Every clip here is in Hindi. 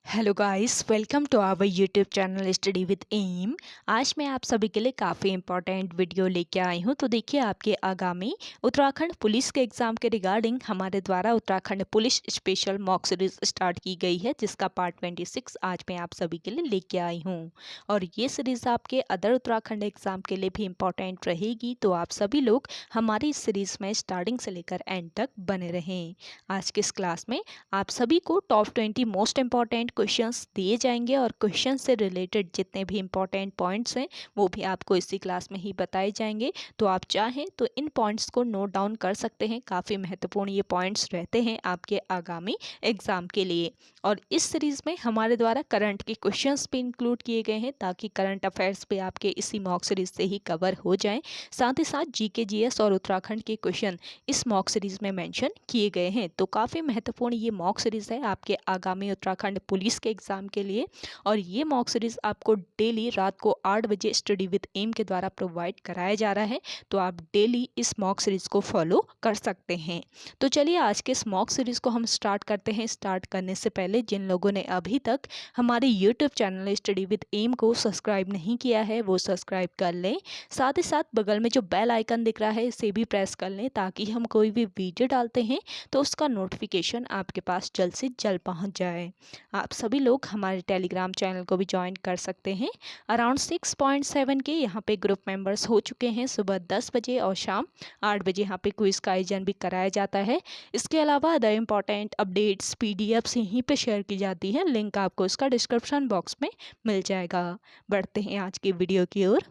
Hello guys, welcome to our YouTube channel study with M. आज मैं आप सभी के लिए काफ़ी इंपॉर्टेंट वीडियो लेके आई हूँ। तो देखिए, आपके आगामी उत्तराखंड पुलिस के एग्ज़ाम के रिगार्डिंग हमारे द्वारा Uttarakhand police special mock series start की गई है, जिसका पार्ट 26 आज मैं आप सभी के लिए लेके आई हूँ। और ये सीरीज़ आपके अदर उत्तराखंड एग्ज़ाम के लिए भी इम्पॉर्टेंट रहेगी, तो आप सभी लोग हमारी इस सीरीज़ में स्टार्टिंग से लेकर एंड तक बने रहें। आज के इस क्लास में आप सभी को टॉप 20 मोस्ट इंपॉर्टेंट क्वेश्चंस दिए जाएंगे और क्वेश्चन से रिलेटेड जितने भी इंपॉर्टेंट पॉइंट्स हैं वो भी आपको इसी क्लास में ही बताए जाएंगे। तो आप चाहें तो इन पॉइंट्स को नोट डाउन कर सकते हैं। काफ़ी महत्वपूर्ण ये पॉइंट्स रहते हैं आपके आगामी एग्जाम के लिए। और इस सीरीज़ में हमारे द्वारा करंट के क्वेश्चंस भी इंक्लूड किए गए हैं, ताकि करंट अफेयर्स भी आपके इसी मॉक सीरीज से ही कवर हो जाएं। साथ ही साथ जीके जीएस और उत्तराखंड के क्वेश्चन इस मॉक सीरीज़ में मेंशन किए गए हैं। तो काफ़ी महत्वपूर्ण ये मॉक सीरीज़ है आपके आगामी उत्तराखंड पुलिस के एग्ज़ाम के लिए। और ये मॉक सीरीज़ आपको डेली रात को 8 बजे स्टडी विद एम के द्वारा प्रोवाइड कराया जा रहा है। तो आप डेली इस मॉक सीरीज़ को फॉलो कर सकते हैं। तो चलिए, आज के इस मॉक सीरीज़ को हम स्टार्ट करते हैं। स्टार्ट करने से पहले जिन लोगों ने अभी तक हमारे YouTube channel study with M को सब्सक्राइब नहीं किया है, वो सब्सक्राइब कर लें। साथ ही साथ बगल में जो बेल आइकन दिख रहा है, इसे भी प्रेस कर लें, ताकि हम कोई भी वीडियो डालते हैं तो उसका नोटिफिकेशन आपके पास जल्द से जल्द पहुंच जाए। आप सभी लोग हमारे टेलीग्राम चैनल को भी ज्वाइन कर सकते हैं। अराउंड 6.7 के यहाँ पे ग्रुप मेंबर्स हो चुके हैं। सुबह 10 बजे और शाम 8 बजे यहाँ पे क्विज का आयोजन भी कराया जाता है। इसके अलावा अदर इम्पॉर्टेंट अपडेट्स पीडीएफ्स यहीं पे शेयर की जाती है। लिंक आपको इसका डिस्क्रिप्शन बॉक्स में मिल जाएगा। बढ़ते हैं आज की वीडियो की ओर।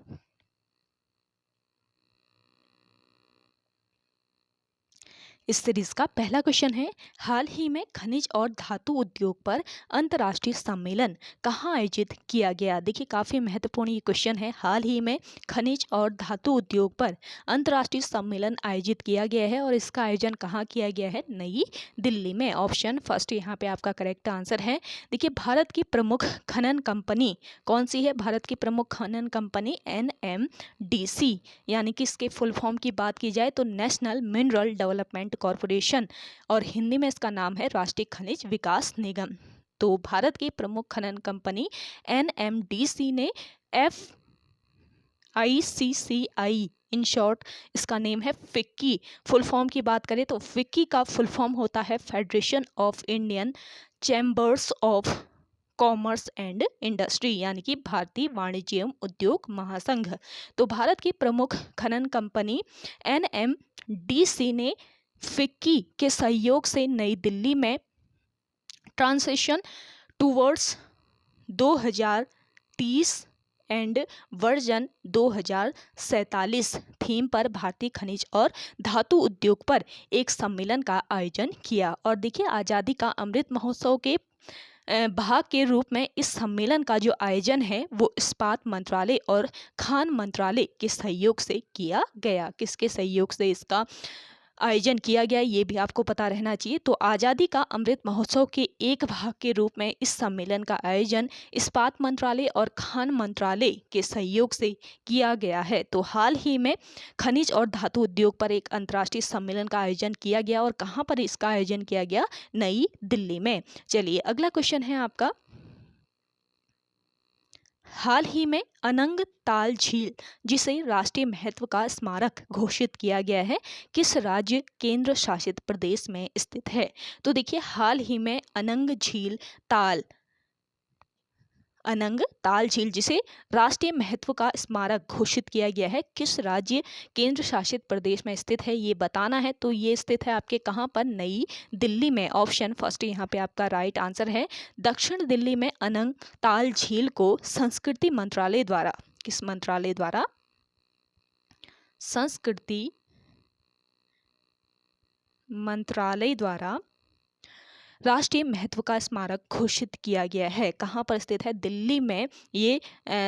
इस सीरीज का पहला क्वेश्चन है, हाल ही में खनिज और धातु उद्योग पर अंतर्राष्ट्रीय सम्मेलन कहाँ आयोजित किया गया। देखिए, काफ़ी महत्वपूर्ण ये क्वेश्चन है। हाल ही में खनिज और धातु उद्योग पर अंतर्राष्ट्रीय सम्मेलन आयोजित किया गया है और इसका आयोजन कहाँ किया गया है? नई दिल्ली में। ऑप्शन फर्स्ट यहाँ पे आपका करेक्ट आंसर है। देखिए, भारत की प्रमुख खनन कंपनी कौन सी है? भारत की प्रमुख खनन कंपनी NMDC, यानी कि इसके फुल फॉर्म की बात की जाए तो नेशनल मिनरल डेवलपमेंट कॉरपोरेशन, और हिंदी में इसका नाम है राष्ट्रीय खनिज विकास निगम। तो भारत की प्रमुख खनन कंपनी NMDC ने FICCI, इन शॉर्ट इसका नेम है फिक्की। फुल फॉर्म की बात करें तो फिक्की का फुल फॉर्म होता है federation of Indian chambers of commerce and industry, यानी कि भारतीय वाणिज्य एवं उद्योग महासंघ। तो भारत की प्रमुख खनन कंपनी NMDC ने फिक्की के सहयोग से नई दिल्ली में transition towards 2030 and version 2047 theme पर भारतीय खनिज और धातु उद्योग पर एक सम्मेलन का आयोजन किया। और देखिए, आज़ादी का अमृत महोत्सव के भाग के रूप में इस सम्मेलन का जो आयोजन है वो इस्पात मंत्रालय और खान मंत्रालय के सहयोग से किया गया। किसके सहयोग से इसका आयोजन किया गया, ये भी आपको पता रहना चाहिए। तो आज़ादी का अमृत महोत्सव के एक भाग के रूप में इस सम्मेलन का आयोजन इस्पात मंत्रालय और खान मंत्रालय के सहयोग से किया गया है। तो हाल ही में खनिज और धातु उद्योग पर एक अंतर्राष्ट्रीय सम्मेलन का आयोजन किया गया। और कहाँ पर इसका आयोजन किया गया? नई दिल्ली में। चलिए, अगला क्वेश्चन है आपका, हाल ही में अनंग ताल झील, जिसे राष्ट्रीय महत्व का स्मारक घोषित किया गया है, किस राज्य केंद्र शासित प्रदेश में स्थित है? तो देखिए, हाल ही में अनंग ताल झील जिसे राष्ट्रीय महत्व का स्मारक घोषित किया गया है, किस राज्य केंद्र शासित प्रदेश में स्थित है, ये बताना है। तो ये स्थित है आपके कहाँ पर? नई दिल्ली में। ऑप्शन फर्स्ट यहाँ पे आपका राइट आंसर है। दक्षिण दिल्ली में अनंग ताल झील को संस्कृति मंत्रालय द्वारा, किस मंत्रालय द्वारा? संस्कृति मंत्रालय द्वारा राष्ट्रीय महत्व का स्मारक घोषित किया गया है। कहाँ पर स्थित है? दिल्ली में। ये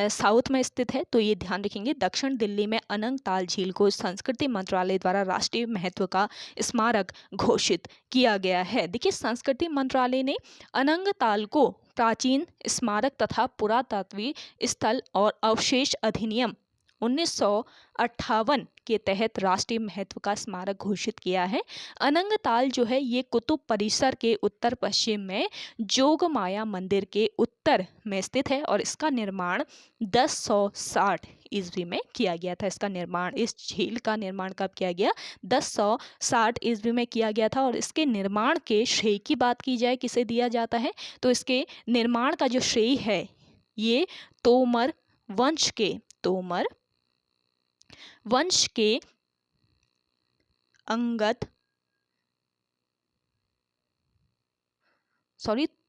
साउथ में स्थित है, तो ये ध्यान रखेंगे। दक्षिण दिल्ली में अनंग ताल झील को संस्कृति मंत्रालय द्वारा राष्ट्रीय महत्व का स्मारक घोषित किया गया है। देखिए, संस्कृति मंत्रालय ने अनंग ताल को प्राचीन स्मारक तथा पुरातात्विक स्थल और अवशेष अधिनियम 1958 के तहत राष्ट्रीय महत्व का स्मारक घोषित किया है? अनंग ताल जो है ये कुतुब परिसर के उत्तर पश्चिम में जोगमाया मंदिर के उत्तर में स्थित है और इसका निर्माण 1060 ईस्वी में किया गया था। इसका निर्माण, इस झील का निर्माण कब किया गया? 1060 ईस्वी में किया गया था। और इसके निर्माण के श्रेय की बात की जाए किसे दिया जाता है, तो इसके निर्माण का जो श्रेय है ये तोमर वंश के अंगद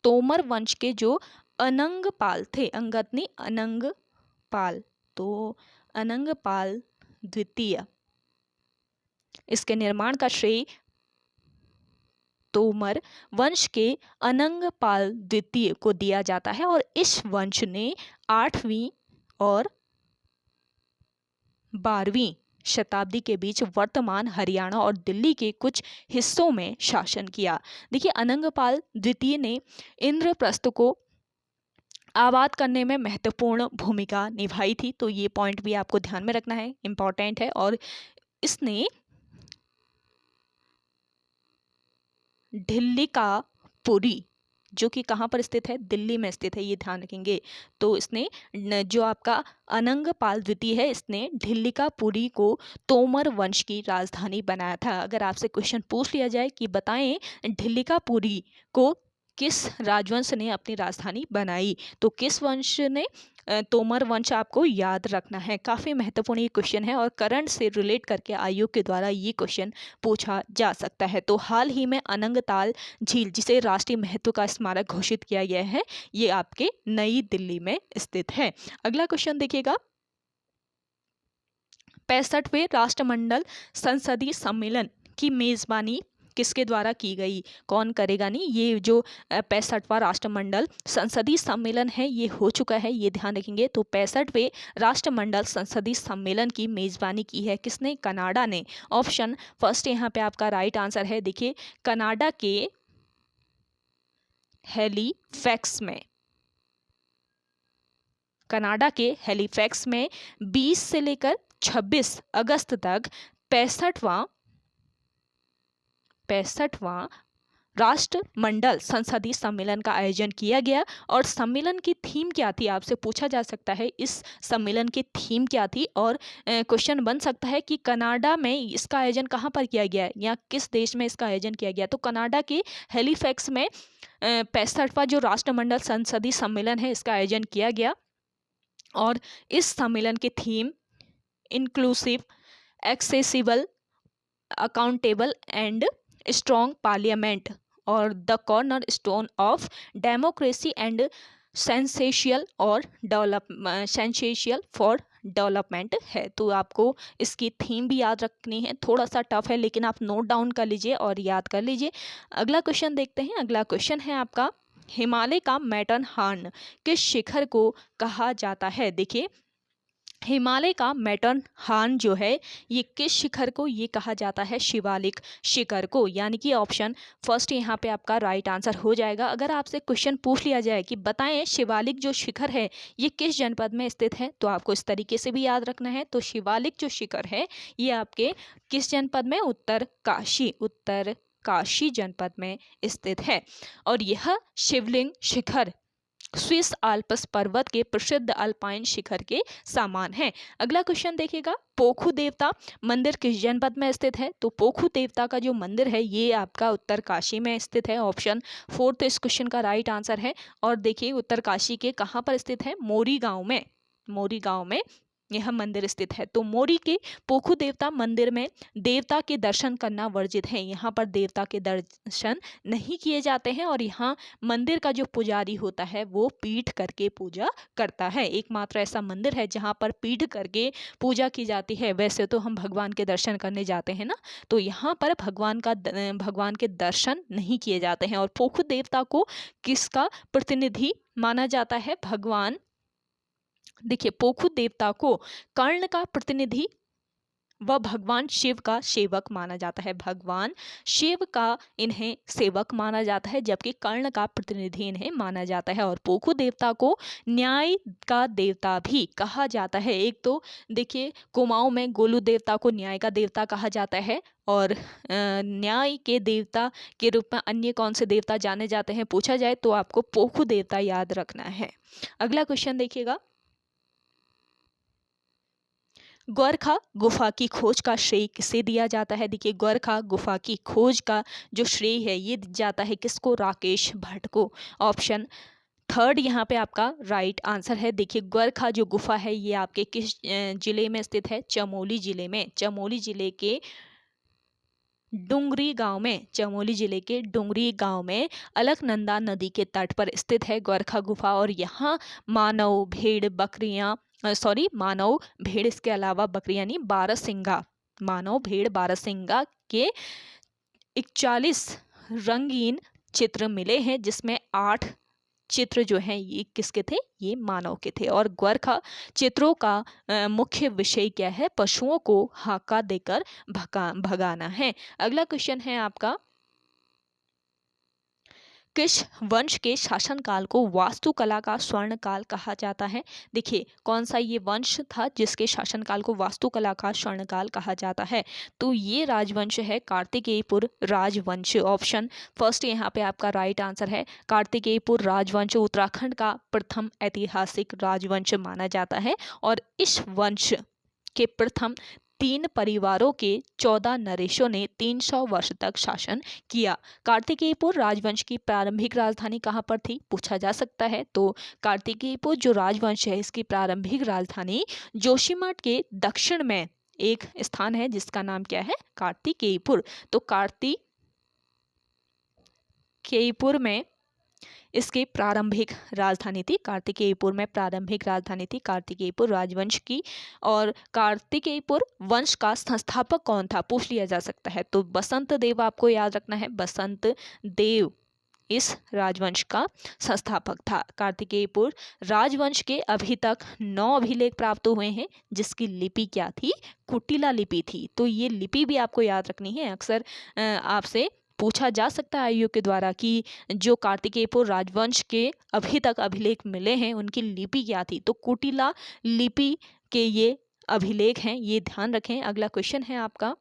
तोमर वंश के जो अनंगपाल थे, अंगद नहीं अनंगपाल, तो अनंगपाल द्वितीय, इसके निर्माण का श्रेय तोमर वंश के अनंगपाल द्वितीय को दिया जाता है। और इस वंश ने 8वीं और 12वीं शताब्दी के बीच वर्तमान हरियाणा और दिल्ली के कुछ हिस्सों में शासन किया। देखिए, अनंगपाल द्वितीय ने इंद्रप्रस्थ को आबाद करने में महत्वपूर्ण भूमिका निभाई थी, तो ये पॉइंट भी आपको ध्यान में रखना है, इंपॉर्टेंट है। और इसने ढिल्लिकापुरी, जो कि कहाँ पर स्थित है? दिल्ली में स्थित है, ये ध्यान रखेंगे। तो इसने जो आपका अनंगपाल द्वितीय है, इसने ढिल्लिकापुरी को तोमर वंश की राजधानी बनाया था। अगर आपसे क्वेश्चन पूछ लिया जाए कि बताएं ढिल्लिकापुरी को किस राजवंश ने अपनी राजधानी बनाई, तो किस वंश ने? तोमर वंश आपको याद रखना है। काफ़ी महत्वपूर्ण ये क्वेश्चन है और करंट से रिलेट करके आयोग के द्वारा ये क्वेश्चन पूछा जा सकता है। तो हाल ही में अनंगताल झील, जिसे राष्ट्रीय महत्व का स्मारक घोषित किया गया है, ये आपके नई दिल्ली में स्थित है। अगला क्वेश्चन देखिएगा, 65वें राष्ट्रमंडल संसदीय सम्मेलन की मेजबानी किसके द्वारा की गई? कौन करेगा? नहीं, ये जो 65वां राष्ट्रमंडल संसदीय सम्मेलन है ये हो चुका है, ये ध्यान रखेंगे। तो 65वें राष्ट्रमंडल संसदीय सम्मेलन की मेजबानी की है किसने? कनाडा ने। ऑप्शन फर्स्ट यहाँ पे आपका राइट आंसर है। देखिए, कनाडा के हैलिफैक्स में 20 से लेकर 26 अगस्त तक 65वां राष्ट्रमंडल संसदीय सम्मेलन का आयोजन किया गया। और सम्मेलन की थीम क्या थी? आपसे पूछा जा सकता है इस सम्मेलन की थीम क्या थी, और क्वेश्चन बन सकता है कि कनाडा में इसका आयोजन कहाँ पर किया गया या किस देश में इसका आयोजन किया गया। तो कनाडा के हैलिफैक्स में 65वां जो राष्ट्रमंडल संसदीय सम्मेलन है इसका आयोजन किया गया। और इस सम्मेलन की theme inclusive, accessible, accountable and strong parliament और the cornerstone of democracy and essential for development है। तो आपको इसकी थीम भी याद रखनी है, थोड़ा सा टफ है लेकिन आप नोट डाउन कर लीजिए और याद कर लीजिए। अगला क्वेश्चन देखते हैं। अगला क्वेश्चन है आपका, हिमालय का मैटरहॉर्न किस शिखर को कहा जाता है? देखिए, हिमालय का मैटरहॉर्न जो है ये किस शिखर को ये कहा जाता है? शिवालिक शिखर को, यानी कि ऑप्शन फर्स्ट यहाँ पे आपका राइट आंसर हो जाएगा। अगर आपसे क्वेश्चन पूछ लिया जाए कि बताएं शिवालिक जो शिखर है ये किस जनपद में स्थित है, तो आपको इस तरीके से भी याद रखना है। तो शिवालिक जो शिखर है ये आपके किस जनपद में? उत्तरकाशी जनपद में स्थित है। और यह शिवलिंग शिखर स्विस आल्प्स पर्वत के प्रसिद्ध अल्पाइन शिखर के समान है। अगला क्वेश्चन देखिएगा, पोखु देवता मंदिर किस जनपद में स्थित है? तो पोखु देवता का जो मंदिर है ये आपका उत्तरकाशी में स्थित है। ऑप्शन फोर्थ इस क्वेश्चन का राइट आंसर है। और देखिए, उत्तरकाशी के कहाँ पर स्थित है? मोरी गांव में यह मंदिर स्थित है। तो मोरी के पोखु देवता मंदिर में देवता के दर्शन करना वर्जित है। यहाँ पर देवता के दर्शन नहीं किए जाते हैं और यहाँ मंदिर का जो पुजारी होता है वो पीठ करके पूजा करता है। एकमात्र ऐसा मंदिर है जहाँ पर पीठ करके पूजा की जाती है। वैसे तो हम भगवान के दर्शन करने जाते हैं ना, तो यहाँ पर भगवान के दर्शन नहीं किए जाते हैं। और पोखु देवता को किसका प्रतिनिधि माना जाता है? भगवान, देखिए, पोखु देवता को कर्ण का प्रतिनिधि वह भगवान शिव का सेवक माना जाता है। भगवान शिव का इन्हें सेवक माना जाता है, जबकि कर्ण का प्रतिनिधि इन्हें माना जाता है। और पोखु देवता को न्याय का देवता भी कहा जाता है। एक तो देखिए कुमाऊं में गोलू देवता को न्याय का देवता कहा जाता है, और न्याय के देवता के रूप में अन्य कौन से देवता जाने जाते हैं पूछा जाए तो आपको पोखु देवता याद रखना है। अगला क्वेश्चन देखिएगा, ग्वारखा गुफा की खोज का श्रेय किसे दिया जाता है? देखिए ग्वारखा गुफा की खोज का जो श्रेय है ये जाता है किसको? राकेश भट्ट को। ऑप्शन थर्ड यहाँ पे आपका राइट आंसर है। देखिए ग्वारखा जो गुफा है ये आपके किस जिले में स्थित है? चमोली जिले में। चमोली जिले के डुंगरी गांव में, चमोली जिले के डुंगरी गांव में अलकनंदा नदी के तट पर स्थित है ग्वारखा गुफा। और यहाँ मानव भेड़ बकरियां मानव भेड़, इसके अलावा बकरियां नहीं, बारहसिंगा, मानव भेड़ बारहसिंगा के 41 रंगीन चित्र मिले हैं, जिसमें 8 चित्र जो हैं ये किसके थे? ये मानव के थे। और ग्वारखा चित्रों का मुख्य विषय क्या है? पशुओं को हाका देकर भगाना है। अगला क्वेश्चन है आपका, किस वंश के शासनकाल को वास्तुकला का स्वर्ण काल कहा जाता है? देखिए कौन सा ये वंश था जिसके शासनकाल को वास्तुकला का स्वर्ण काल कहा जाता है? तो ये राजवंश है कार्तिकेयपुर राजवंश। ऑप्शन फर्स्ट यहाँ पे आपका राइट आंसर है। कार्तिकेयपुर राजवंश उत्तराखंड का प्रथम ऐतिहासिक राजवंश माना जाता है, और इस वंश के प्रथम 3 परिवारों के 14 नरेशों ने 300 वर्ष तक शासन किया। कार्तिकेयपुर राजवंश की प्रारंभिक राजधानी कहाँ पर थी पूछा जा सकता है। तो कार्तिकेयपुर जो राजवंश है इसकी प्रारंभिक राजधानी जोशीमठ के दक्षिण में एक स्थान है जिसका नाम क्या है? कार्तिकेयपुर। तो कार्तिकेयपुर में इसकी प्रारंभिक राजधानी थी, कार्तिकेयपुर में प्रारंभिक राजधानी थी कार्तिकेयपुर राजवंश की। और कार्तिकेयपुर वंश का संस्थापक कौन था पूछ लिया जा सकता है। तो बसंत देव आपको याद रखना है, बसंत देव इस राजवंश का संस्थापक था। कार्तिकेयपुर राजवंश के अभी तक 9 अभिलेख प्राप्त हुए हैं, जिसकी लिपि क्या थी? कुटिला लिपि थी। तो ये लिपि भी आपको याद रखनी है। अक्सर आपसे पूछा जा सकता है आयोग के द्वारा कि जो कार्तिकेयपुर राजवंश के अभी तक अभिलेख मिले हैं उनकी लिपि क्या थी? तो कुटिला लिपि के ये अभिलेख हैं, ये ध्यान रखें। अगला क्वेश्चन है आपका,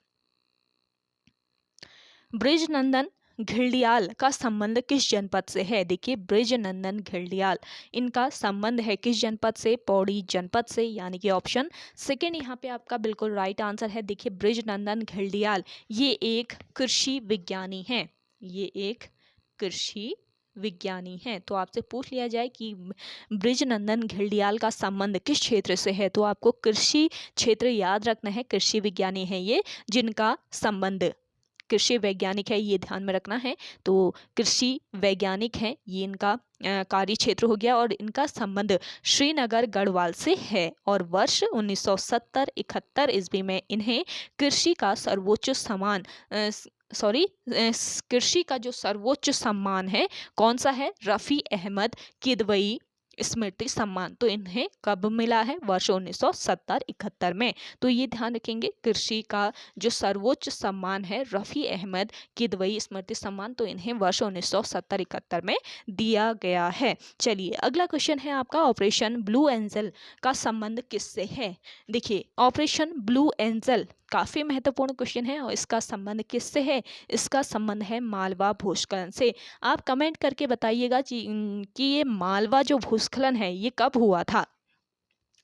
बृजनंदन घिल्डियाल का संबंध किस जनपद से है? देखिए बृजनंदन घिल्डियाल इनका संबंध है किस जनपद से? पौड़ी जनपद से, यानी कि ऑप्शन सेकेंड यहाँ पे आपका बिल्कुल राइट आंसर है। देखिए बृजनंदन घिल्डियाल ये एक कृषि विज्ञानी हैं, ये एक कृषि विज्ञानी हैं। तो आपसे पूछ लिया जाए कि बृजनंदन घिल्डियाल का संबंध किस क्षेत्र से है, तो आपको कृषि क्षेत्र याद रखना है। कृषि विज्ञानी है ये जिनका संबंध, कृषि वैज्ञानिक है ये ध्यान में रखना है। तो कृषि वैज्ञानिक है ये इनका कार्य क्षेत्र हो गया, और इनका संबंध श्रीनगर गढ़वाल से है। और वर्ष 1970-71 ईस्वी में इन्हें कृषि का सर्वोच्च सम्मान कृषि का जो सर्वोच्च सम्मान है कौन सा है? रफ़ी अहमद किदवई स्मृति सम्मान। तो इन्हें कब मिला है? वर्ष 1970-71 में। तो ये ध्यान रखेंगे, कृषि का जो सर्वोच्च सम्मान है रफ़ी अहमद किदवई स्मृति सम्मान, तो इन्हें वर्ष 1970-71 में दिया गया है। चलिए अगला क्वेश्चन है आपका, ऑपरेशन ब्लू एंजल का संबंध किससे है? देखिए ऑपरेशन ब्लू एंजल काफ़ी महत्वपूर्ण क्वेश्चन है, और इसका संबंध किससे है? इसका संबंध है मालवा भूस्खलन से। आप कमेंट करके बताइएगा कि ये मालवा जो भूस्खलन है ये कब हुआ था?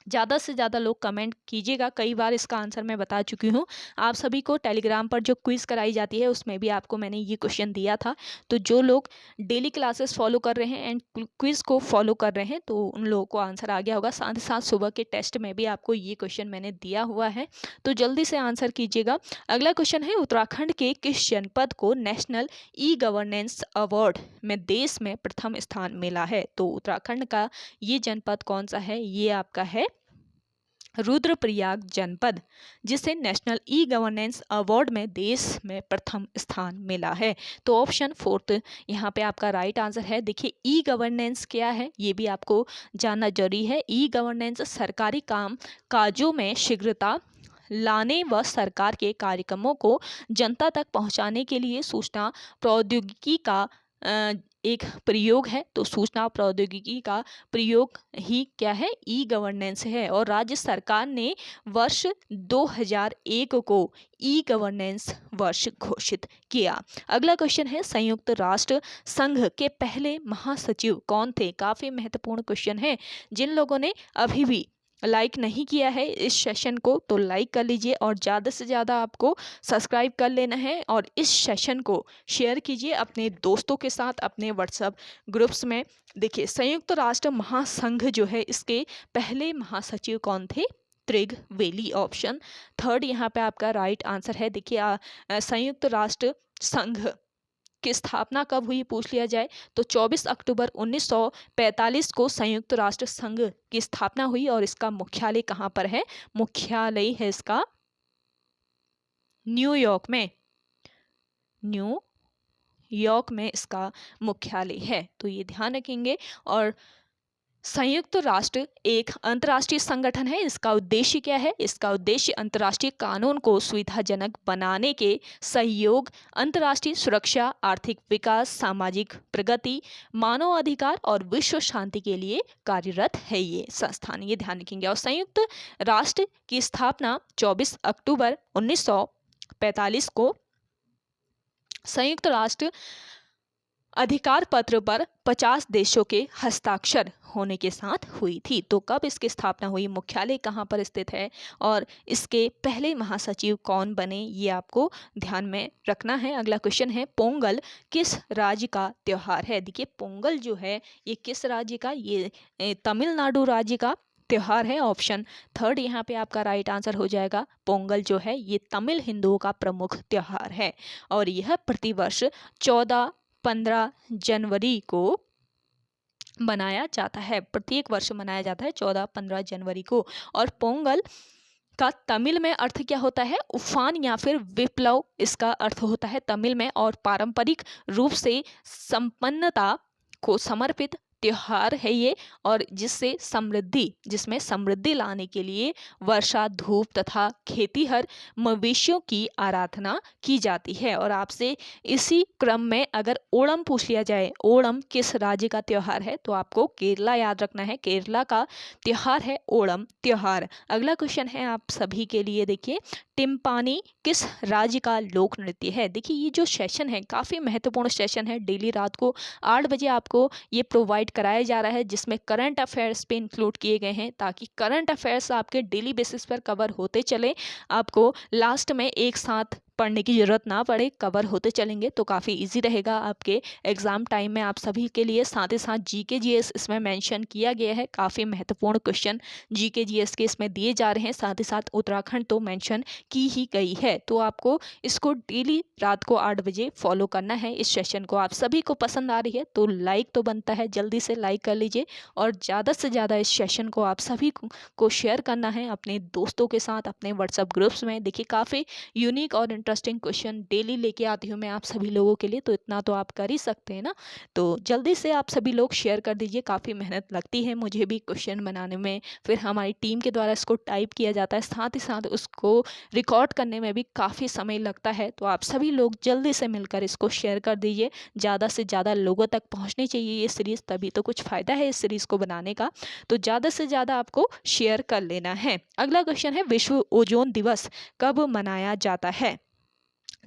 ज़्यादा से ज़्यादा लोग कमेंट कीजिएगा। कई बार इसका आंसर मैं बता चुकी हूँ। आप सभी को टेलीग्राम पर जो क्विज़ कराई जाती है उसमें भी आपको मैंने ये क्वेश्चन दिया था। तो जो लोग डेली क्लासेस फॉलो कर रहे हैं एंड क्विज़ को फॉलो कर रहे हैं तो उन लोगों को आंसर आ गया होगा। साथ ही साथ सुबह के टेस्ट में भी आपको ये क्वेश्चन मैंने दिया हुआ है, तो जल्दी से आंसर कीजिएगा। अगला क्वेश्चन है, उत्तराखंड के किस जनपद को नेशनल ई गवर्नेंस अवार्ड में देश में प्रथम स्थान मिला है? तो उत्तराखंड का ये जनपद कौन सा है? ये आपका है रुद्रप्रयाग जनपद, जिसे नेशनल ई गवर्नेंस अवार्ड में देश में प्रथम स्थान मिला है। तो ऑप्शन फोर्थ यहाँ पे आपका राइट आंसर है। देखिए ई गवर्नेंस क्या है ये भी आपको जानना जरूरी है। ई गवर्नेंस सरकारी काम काजों में शीघ्रता लाने व सरकार के कार्यक्रमों को जनता तक पहुंचाने के लिए सूचना प्रौद्योगिकी का एक प्रयोग है। तो सूचना प्रौद्योगिकी का प्रयोग ही क्या है, ई गवर्नेंस है। और राज्य सरकार ने वर्ष 2001 को ई गवर्नेंस वर्ष घोषित किया। अगला क्वेश्चन है, संयुक्त राष्ट्र संघ के पहले महासचिव कौन थे? काफी महत्वपूर्ण क्वेश्चन है। जिन लोगों ने अभी भी लाइक नहीं किया है इस सेशन को तो लाइक कर लीजिए और ज़्यादा से ज़्यादा आपको सब्सक्राइब कर लेना है और इस सेशन को शेयर कीजिए अपने दोस्तों के साथ, अपने व्हाट्सएप ग्रुप्स में। देखिए, संयुक्त राष्ट्र महासंघ जो है इसके पहले महासचिव कौन थे? त्रिगवेली। ऑप्शन थर्ड यहाँ पे आपका राइट आंसर है। देखिए, संयुक्त राष्ट्र संघ की स्थापना कब हुई पूछ लिया जाए तो 24 अक्टूबर 1945 को संयुक्त राष्ट्र संघ की स्थापना हुई। और इसका मुख्यालय कहाँ पर है? मुख्यालय है इसका न्यूयॉर्क में। न्यूयॉर्क में इसका मुख्यालय है, तो ये ध्यान रखेंगे। और संयुक्त राष्ट्र एक अंतर्राष्ट्रीय संगठन है। इसका उद्देश्य क्या है? इसका उद्देश्य अंतर्राष्ट्रीय कानून को सुविधाजनक बनाने के सहयोग, अंतर्राष्ट्रीय सुरक्षा, आर्थिक विकास, सामाजिक प्रगति, मानव अधिकार और विश्व शांति के लिए कार्यरत है ये संस्थान, ये ध्यान रखेंगे। और संयुक्त राष्ट्र की स्थापना 24 अक्टूबर 1945 को संयुक्त राष्ट्र अधिकार पत्र पर 50 देशों के हस्ताक्षर होने के साथ हुई थी। तो कब इसकी स्थापना हुई, मुख्यालय कहाँ पर स्थित है और इसके पहले महासचिव कौन बने, ये आपको ध्यान में रखना है। अगला क्वेश्चन है, पोंगल किस राज्य का त्योहार है? देखिए, पोंगल जो है ये किस राज्य का? ये तमिलनाडु राज्य का त्योहार है। ऑप्शन थर्ड यहाँ पे आपका राइट आंसर हो जाएगा। पोंगल जो है ये तमिल हिंदुओं का प्रमुख त्योहार है और यह प्रतिवर्ष 14-15 जनवरी को मनाया जाता है। प्रत्येक वर्ष मनाया जाता है 14-15 जनवरी को। और पोंगल का तमिल में अर्थ क्या होता है? उफान या फिर विप्लव इसका अर्थ होता है तमिल में। और पारंपरिक रूप से संपन्नता को समर्पित त्योहार है ये, और जिसमें समृद्धि लाने के लिए वर्षा, धूप तथा खेतीहर मवेशियों की आराधना की जाती है। और आपसे इसी क्रम में अगर ओणम पूछ लिया जाए, ओणम किस राज्य का त्योहार है, तो आपको केरला याद रखना है। केरला का त्योहार है ओणम त्योहार। अगला क्वेश्चन है आप सभी के लिए, देखिए, टिम्पानी किस राज्य का लोक नृत्य है? देखिए, ये जो सेशन है काफ़ी महत्वपूर्ण सेशन है। डेली रात को 8 बजे आपको ये प्रोवाइड कराया जा रहा है, जिसमें करंट अफेयर्स पे इंक्लूड किए गए हैं, ताकि करंट अफेयर्स आपके डेली बेसिस पर कवर होते चले, आपको लास्ट में एक साथ पढ़ने की ज़रूरत ना पड़े, कवर होते चलेंगे तो काफ़ी इजी रहेगा आपके एग्ज़ाम टाइम में आप सभी के लिए। साथ ही साथ जीके जीएस इसमें मेंशन किया गया है, काफ़ी महत्वपूर्ण क्वेश्चन जीके जीएस के इसमें दिए जा रहे हैं। साथ ही साथ उत्तराखंड तो मेंशन की ही गई है, तो आपको इसको डेली रात को 8 बजे फॉलो करना है। इस सेशन को आप सभी को पसंद आ रही है तो लाइक तो बनता है, जल्दी से लाइक कर लीजिए और ज़्यादा से ज़्यादा इस सेशन को आप सभी को शेयर करना है अपने दोस्तों के साथ, अपने व्हाट्सएप ग्रुप्स में। देखिए, काफ़ी यूनिक और इंटरेस्टिंग क्वेश्चन डेली लेके आती हूँ मैं आप सभी लोगों के लिए, तो इतना तो आप कर ही सकते हैं ना। तो जल्दी से आप सभी लोग शेयर कर दीजिए, काफ़ी मेहनत लगती है मुझे भी क्वेश्चन बनाने में, फिर हमारी टीम के द्वारा इसको टाइप किया जाता है, साथ ही साथ उसको रिकॉर्ड करने में भी काफ़ी समय लगता है। तो आप सभी लोग जल्दी से मिलकर इसको शेयर कर दीजिए, ज़्यादा से ज़्यादा लोगों तक पहुँचनी चाहिए ये सीरीज़, तभी तो कुछ फ़ायदा है इस सीरीज़ को बनाने का। तो ज़्यादा से ज़्यादा आपको शेयर कर लेना है। अगला क्वेश्चन है, विश्व ओजोन दिवस कब मनाया जाता है?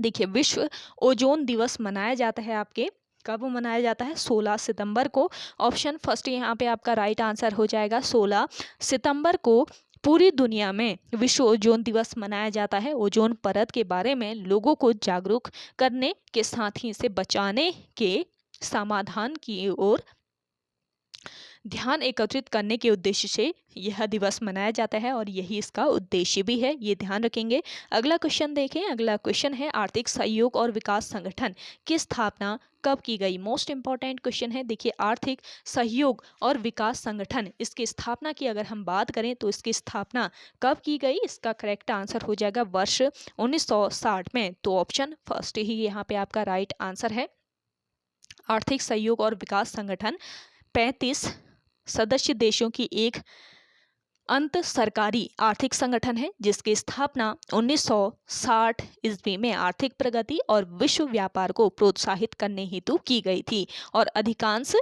देखिए, विश्व ओजोन दिवस मनाया जाता है आपके कब मनाया जाता है? 16 सितंबर को। ऑप्शन फर्स्ट यहाँ पे आपका राइट आंसर हो जाएगा। 16 सितंबर को पूरी दुनिया में विश्व ओजोन दिवस मनाया जाता है। ओजोन परत के बारे में लोगों को जागरूक करने के साथ ही इसे बचाने के समाधान की ओर ध्यान एकत्रित करने के उद्देश्य से यह दिवस मनाया जाता है और यही इसका उद्देश्य भी है, ये ध्यान रखेंगे। अगला क्वेश्चन देखें। अगला क्वेश्चन है, आर्थिक सहयोग और विकास संगठन की स्थापना कब की गई? मोस्ट इंपॉर्टेंट क्वेश्चन है। देखिए, आर्थिक सहयोग और विकास संगठन, इसकी स्थापना की अगर हम बात करें तो इसकी स्थापना कब की गई? इसका करेक्ट आंसर हो जाएगा वर्ष 1960 में। तो ऑप्शन फर्स्ट ही यहाँ पे आपका राइट आंसर है। आर्थिक सहयोग और विकास संगठन 35 सदस्य देशों की एक अंत सरकारी आर्थिक संगठन है जिसकी स्थापना 1960 ईस्वी में आर्थिक प्रगति और विश्व व्यापार को प्रोत्साहित करने हेतु की गई थी। और अधिकांश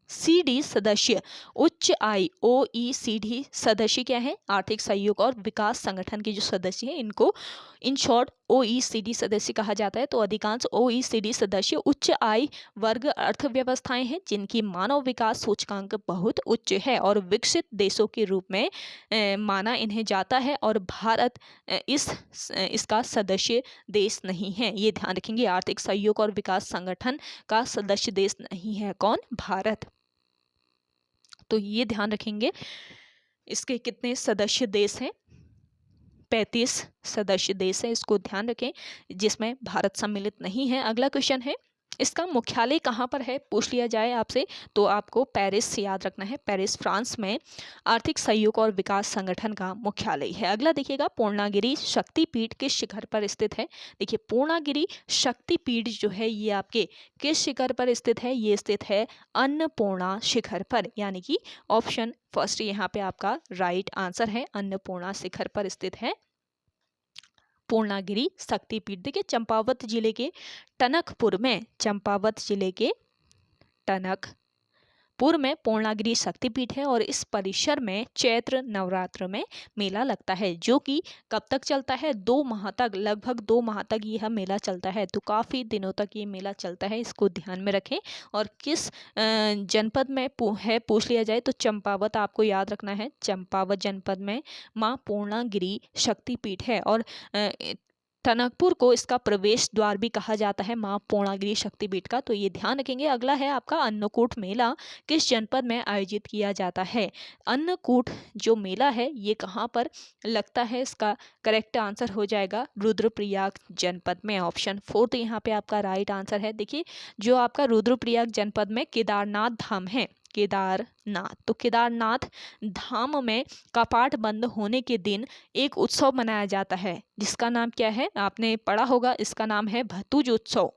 OECD सदस्य उच्च आय OECD सदस्य क्या है, आर्थिक सहयोग और विकास संगठन के जो सदस्य हैं इनको इन शॉर्ट OECD सदस्य कहा जाता है। तो अधिकांश OECD सदस्य उच्च आय वर्ग अर्थव्यवस्थाएं हैं जिनकी मानव विकास सूचकांक बहुत उच्च है और विकसित देशों के रूप में माना इन्हें जाता है। और भारत इसका सदस्य देश नहीं है, ये ध्यान रखेंगे। आर्थिक सहयोग और विकास संगठन का सदस्य देश नहीं है कौन, भारत। तो ये ध्यान रखेंगे। इसके कितने सदस्य देश हैं, 35 सदस्य देश है, इसको ध्यान रखें, जिसमें भारत सम्मिलित नहीं है। अगला क्वेश्चन है, इसका मुख्यालय कहाँ पर है, पूछ लिया जाए आपसे तो आपको पेरिस याद रखना है। पेरिस फ्रांस में आर्थिक सहयोग और विकास संगठन का मुख्यालय है। अगला देखिएगा, पूर्णागिरि शक्तिपीठ किस शिखर पर स्थित है। देखिए पूर्णागिरि शक्तिपीठ जो है ये आपके किस शिखर पर स्थित है, ये स्थित है अन्नपूर्णा शिखर पर, यानी कि ऑप्शन फर्स्ट यहाँ पे आपका राइट आंसर है, अन्नपूर्णा शिखर पर स्थित है पूर्णागिरि शक्तिपीठ। देखिए चंपावत जिले के टनकपुर में, चंपावत जिले के टनकपुर में पूर्णागिरि शक्तिपीठ है और इस परिसर में चैत्र नवरात्र में मेला लगता है जो कि कब तक चलता है, 2 माह तक, लगभग 2 माह तक यह मेला चलता है। तो काफ़ी दिनों तक ये मेला चलता है, इसको ध्यान में रखें। और किस जनपद में है पूछ लिया जाए तो चंपावत आपको याद रखना है, चंपावत जनपद में माँ पूर्णागिरि शक्तिपीठ है। और टनकपुर को इसका प्रवेश द्वार भी कहा जाता है माँ पूर्णागिरि शक्तिपीठ का, तो ये ध्यान रखेंगे। अगला है आपका अन्नकूट मेला किस जनपद में आयोजित किया जाता है। अन्नकूट जो मेला है ये कहाँ पर लगता है, इसका करेक्ट आंसर हो जाएगा रुद्रप्रयाग जनपद में, ऑप्शन 4 तो यहाँ पे आपका राइट आंसर है। देखिए जो आपका रुद्रप्रयाग जनपद में केदारनाथ धाम है, केदारनाथ, तो केदारनाथ धाम में कपाट बंद होने के दिन एक उत्सव मनाया जाता है जिसका नाम क्या है, आपने पढ़ा होगा, इसका नाम है भतुज उत्सव।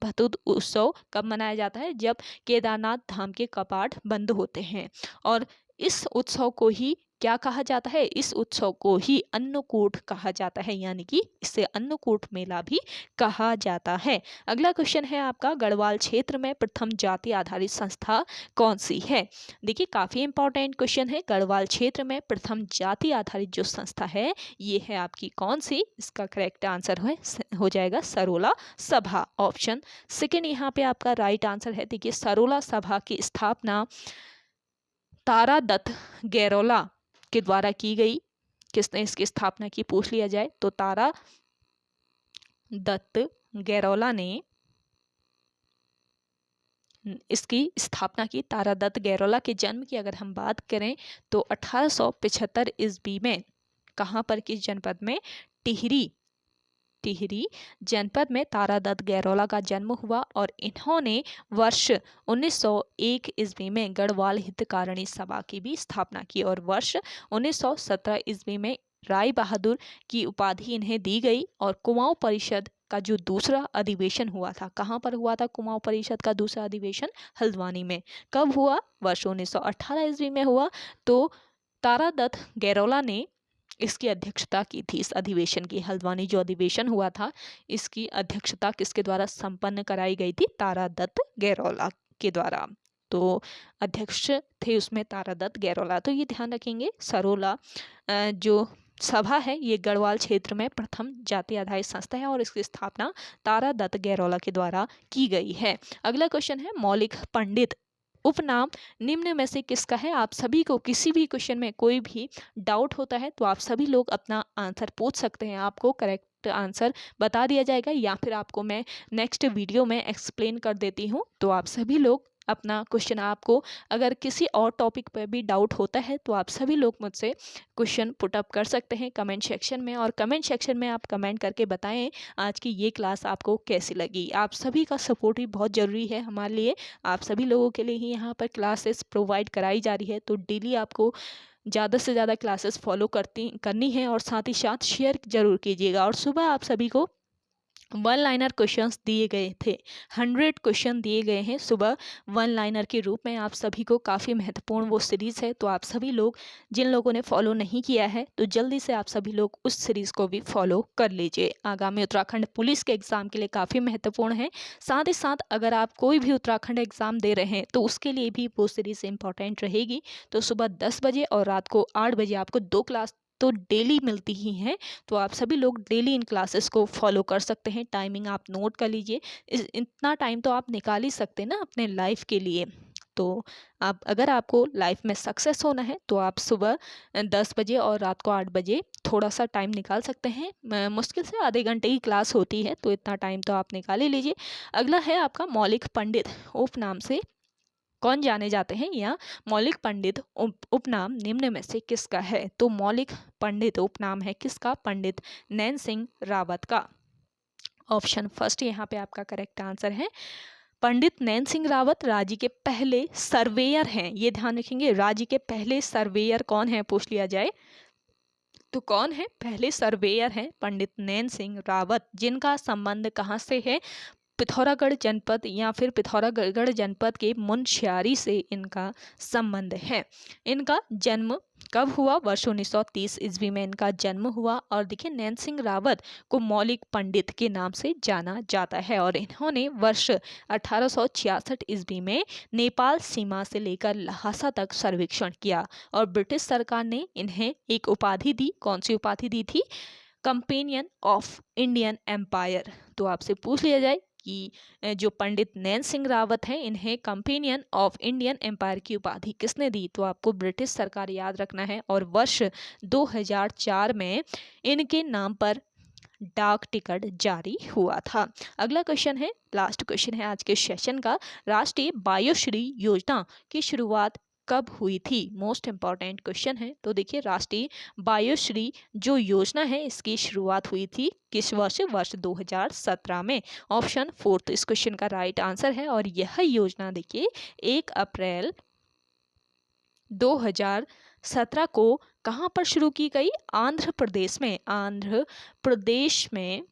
भतुज उत्सव कब मनाया जाता है, जब केदारनाथ धाम के कपाट बंद होते हैं। और इस उत्सव को ही क्या कहा जाता है, इस उत्सव को ही अन्नकूट कहा जाता है, यानी कि इसे अन्नकूट मेला भी कहा जाता है। अगला क्वेश्चन है आपका, गढ़वाल क्षेत्र में प्रथम जाति आधारित संस्था कौन सी है। देखिए काफ़ी इंपॉर्टेंट क्वेश्चन है, गढ़वाल क्षेत्र में प्रथम जाति आधारित जो संस्था है ये है आपकी कौन सी, इसका करेक्ट आंसर हो जाएगा सरोला सभा, ऑप्शन सेकेंड यहाँ पे आपका राइट आंसर है। देखिए सरोला सभा की स्थापना तारादत्त गैरोला के द्वारा की गई, किसने इसकी स्थापना की पूछ लिया जाए तो तारादत्त गैरोला ने इसकी स्थापना की। तारादत्त गैरोला के जन्म की अगर हम बात करें तो 1875 ईस्वी में कहाँ पर, किस जनपद में, टिहरी जनपद में तारादत्त गैरोला का जन्म हुआ। और इन्होंने वर्ष 1901 ईस्वी में गढ़वाल हितकारिणी सभा की भी स्थापना की और वर्ष 1917 ईस्वी में राय बहादुर की उपाधि इन्हें दी गई। और कुमाऊं परिषद का जो दूसरा अधिवेशन हुआ था, कहाँ पर हुआ था कुमाऊं परिषद का दूसरा अधिवेशन, हल्द्वानी में। कब हुआ, वर्ष 1918 ईस्वी में हुआ। तो तारादत्त गैरोला ने इसकी अध्यक्षता की थी, इस अधिवेशन की, हल्द्वानी जो अधिवेशन हुआ था इसकी अध्यक्षता किसके द्वारा संपन्न कराई गई थी, तारादत्त गैरोला के द्वारा। तो अध्यक्ष थे उसमें तारादत्त गैरोला। तो ये ध्यान रखेंगे, सरोला जो सभा है ये गढ़वाल क्षेत्र में प्रथम जाति आधारित संस्था है और इसकी स्थापना तारादत्त गैरोला के द्वारा की गई है। अगला क्वेश्चन है, मौलिक पंडित उपनाम निम्न में से किसका है। आप सभी को किसी भी क्वेश्चन में कोई भी डाउट होता है तो आप सभी लोग अपना आंसर पूछ सकते हैं, आपको करेक्ट आंसर बता दिया जाएगा या फिर आपको मैं नेक्स्ट वीडियो में एक्सप्लेन कर देती हूँ। तो आप सभी लोग अपना क्वेश्चन, आपको अगर किसी और टॉपिक पर भी डाउट होता है तो आप सभी लोग मुझसे क्वेश्चन पुट अप कर सकते हैं कमेंट सेक्शन में। और कमेंट सेक्शन में आप कमेंट करके बताएं आज की ये क्लास आपको कैसी लगी। आप सभी का सपोर्ट भी बहुत ज़रूरी है हमारे लिए, आप सभी लोगों के लिए ही यहाँ पर क्लासेस प्रोवाइड कराई जा रही है। तो डेली आपको ज़्यादा से ज़्यादा क्लासेस फॉलो करनी है और साथ ही साथ शेयर ज़रूर कीजिएगा। और सुबह आप सभी को वन लाइनर क्वेश्चंस दिए गए थे। 100 क्वेश्चन दिए गए हैं सुबह वन लाइनर के रूप में। आप सभी को काफ़ी महत्वपूर्ण वो सीरीज़ है, तो आप सभी लोग जिन लोगों ने फॉलो नहीं किया है तो जल्दी से आप सभी लोग उस सीरीज़ को भी फॉलो कर लीजिए। आगामी उत्तराखंड पुलिस के एग्ज़ाम के लिए काफ़ी महत्वपूर्ण है। साथ ही साथ अगर आप कोई भी उत्तराखंड एग्ज़ाम दे रहे हैं तो उसके लिए भी वो सीरीज़ इंपॉर्टेंट रहेगी। तो सुबह 10 बजे और रात को 8 बजे आपको 2 क्लास तो डेली मिलती ही हैं। तो आप सभी लोग डेली इन क्लासेस को फॉलो कर सकते हैं। टाइमिंग आप नोट कर लीजिए। इतना टाइम तो आप निकाल ही सकते हैं ना अपने लाइफ के लिए। तो आप अगर आपको लाइफ में सक्सेस होना है तो आप सुबह 10 बजे और रात को 8 बजे थोड़ा सा टाइम निकाल सकते हैं। मुश्किल से आधे घंटे की क्लास होती है, तो इतना टाइम तो आप निकाल ही लीजिए। अगला है आपका मौलिक पंडित उपनाम से कौन जाने जाते हैं, या मौलिक पंडित उपनाम निम्न में से किसका है? तो मौलिक पंडित उपनाम है किसका? पंडित नैन सिंह रावत का। ऑप्शन फर्स्ट यहाँ पे आपका करेक्ट आंसर है। पंडित नैन सिंह रावत राज्य के पहले सर्वेयर हैं। ये ध्यान रखेंगे, राज्य के पहले सर्वेयर कौन है पूछ लिया जाए तो कौन है? पहले सर्वेयर हैं पंडित नैन सिंह रावत, जिनका संबंध कहाँ से है? पिथौरागढ़ जनपद या फिर पिथौरागढ़ जनपद के मुनस्यारी से इनका संबंध है। इनका जन्म कब हुआ? वर्ष 1930 ईस्वी में इनका जन्म हुआ। और देखिए नैन सिंह रावत को मौलिक पंडित के नाम से जाना जाता है, और इन्होंने वर्ष 1866 ईस्वी में नेपाल सीमा से लेकर लहासा तक सर्वेक्षण किया, और ब्रिटिश सरकार ने इन्हें एक उपाधि दी। कौन सी उपाधि दी थी? Companion of Indian empire. तो आपसे पूछ लिया जाए कि जो पंडित नैन सिंह रावत हैं इन्हें कंपेनियन ऑफ इंडियन एम्पायर की उपाधि किसने दी? तो आपको ब्रिटिश सरकार याद रखना है। और वर्ष 2004 में इनके नाम पर डाक टिकट जारी हुआ था। अगला क्वेश्चन है, लास्ट क्वेश्चन है आज के सेशन का। राष्ट्रीय बायोश्री योजना की शुरुआत कब हुई थी? मोस्ट इंपॉर्टेंट क्वेश्चन है। तो देखिए राष्ट्रीय बायोश्री जो योजना है इसकी शुरुआत हुई थी किस वर्ष? वर्ष 2017 में। ऑप्शन फोर्थ इस क्वेश्चन का राइट आंसर है। और यह योजना देखिए 1 अप्रैल 2017 को कहाँ पर शुरू की गई? आंध्र प्रदेश में। आंध्र प्रदेश में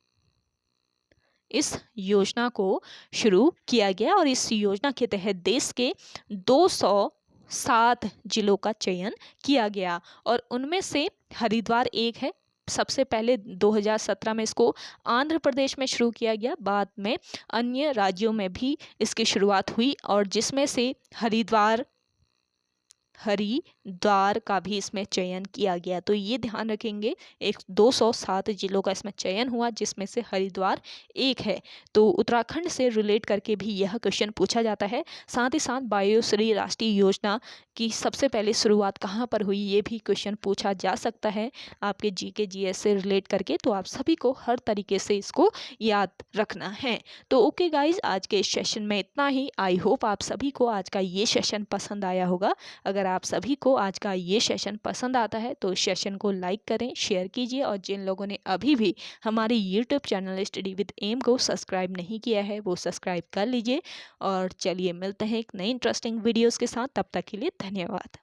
इस योजना को शुरू किया गया, और इस योजना के तहत देश के 207 जिलों का चयन किया गया, और उनमें से हरिद्वार एक है। सबसे पहले 2017 में इसको आंध्र प्रदेश में शुरू किया गया, बाद में अन्य राज्यों में भी इसकी शुरुआत हुई, और जिसमें से हरिद्वार का भी इसमें चयन किया गया। तो ये ध्यान रखेंगे, 207 जिलों का इसमें चयन हुआ जिसमें से हरिद्वार एक है। तो उत्तराखंड से रिलेट करके भी यह क्वेश्चन पूछा जाता है। साथ ही साथ बायोश्री राष्ट्रीय योजना की सबसे पहले शुरुआत कहाँ पर हुई ये भी क्वेश्चन पूछा जा सकता है आपके जीके जीएस से रिलेट करके। तो आप सभी को हर तरीके से इसको याद रखना है। तो ओके गाइज, आज के सेशन में इतना ही। आई होप आप सभी को आज का ये सेशन पसंद आया होगा। अगर आप सभी को आज का ये सेशन पसंद आता है तो सेशन को लाइक करें, शेयर कीजिए, और जिन लोगों ने अभी भी हमारे YouTube channel study with M को सब्सक्राइब नहीं किया है वो सब्सक्राइब कर लीजिए। और चलिए मिलते हैं एक नई इंटरेस्टिंग वीडियोस के साथ, तब तक के लिए धन्यवाद।